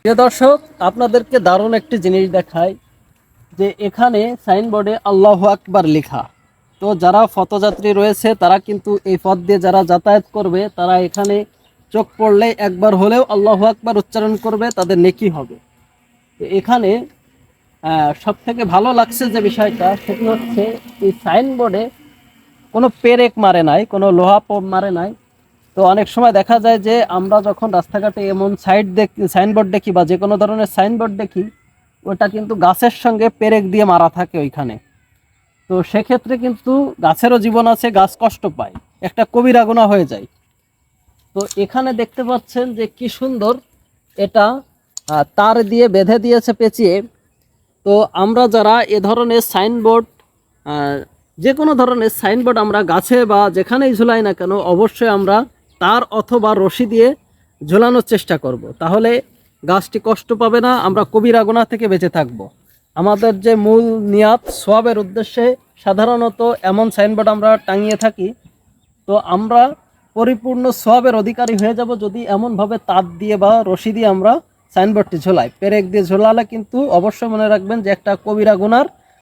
প্রিয় দর্শক, আপনাদেরকে দারুণ একটি জিনিস দেখায় যে এখানে সাইনবোর্ডে আল্লাহু আকবার লেখা। তো যারা পথযাত্রী রয়েছে তারা কিন্তু এই পথ দিয়ে যারা যাতায়াত করবে তারা এখানে চোখ পড়লে একবার হলেও আল্লাহু আকবার উচ্চারণ করবে, তাদের নেকি হবে। তো এখানে সব থেকে ভালো লাগছে যে বিষয়টা সেটি হচ্ছে এই সাইনবোর্ডে কোনো পেরেক মারে নাই, কোনো লোহা মারে নাই। তো অনেক সময় দেখা যায় যে আমরা যখন রাস্তাঘাটে এমন সাইনবোর্ড দেখি বা যে কোনো ধরনের সাইনবোর্ড দেখি, ওটা কিন্তু গাছের সঙ্গে পেরেক দিয়ে মারা থাকে ওইখানে। তো সেক্ষেত্রে কিন্তু গাছেরও জীবন আছে, গাছ কষ্ট পায়, একটা কবিরা গুনাহ হয়ে যায়। তো এখানে দেখতে পাচ্ছেন যে কি সুন্দর এটা তার দিয়ে বেঁধে দিয়েছে পেঁচিয়ে। তো আমরা যারা এ ধরনের সাইনবোর্ড, যে কোনো ধরনের সাইনবোর্ড আমরা গাছে বা যেখানেই ঝুলাই না কেন, অবশ্যই আমরা তার অথবা রশি দিয়ে ঝোলানোর চেষ্টা করব। তাহলে গাছটি কষ্ট পাবে না, আমরা কবিরা গুনাহ থেকে বেঁচে থাকব। আমাদের যে মূল নিয়াত সওয়াবের উদ্দেশ্যে সাধারণত এমন সাইনবোর্ড আমরা টাঙিয়ে থাকি। তো আমরা পরিপূর্ণ সওয়াবের অধিকারী হয়ে যাব যদি এমনভাবে তার দিয়ে বা রশি দিয়ে আমরা সাইনবোর্ডটি ঝোলাই। পেরেক দিয়ে ঝোলালে কিন্তু অবশ্যই মনে রাখবেন যে একটা কবিরা গুনার